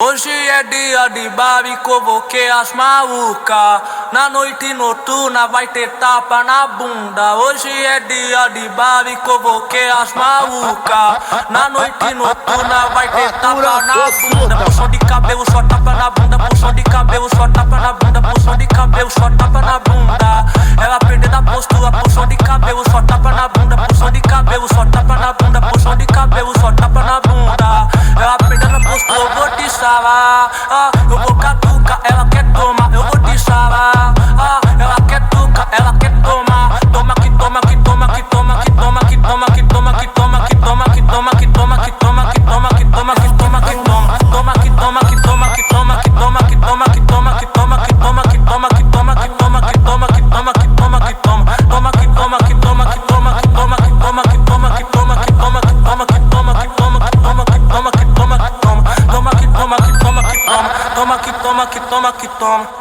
Hoje é dia de baile, convoquei as maluca. Na noite noturna vai ter tapa na bunda. Hoje é dia de baile, convoquei as maluca. Na noite noturna vai ter tapa na bunda. Puxão de cabelo, só tapa na bunda. Puxão de cabelo, só tapa na bunda. Puxão de cabelo, só tapa na bunda. Ela perdeu da postura, puxão de cabelo, só tapa na bunda. Puxão de cabelo, só tapa na bunda. Puxão de cabelo, só tapa na bunda. Ela perdeu da postura, eu vou te salar. Eu vou catucar, ela quer tomar, eu vou te salar. Ela quer tucar, ela quer tomar. Toma que toma, que toma, que toma, que toma, que toma, que toma, que toma, que toma, que toma, que toma, que toma, que toma, que toma, que toma, que toma, toma que toma, que toma, que toma, que toma, que toma, que toma, que toma, que toma, que toma, que toma, que toma, que toma, que toma, que toma, que toma, toma que toma, que toma, que toma, que toma, que toma, que toma, que toma, que toma, que toma, que toma, que toma, que toma, que toma, que toma, que toma, toma que toma, que toma, que toma, toma que toma, que toma, que toma.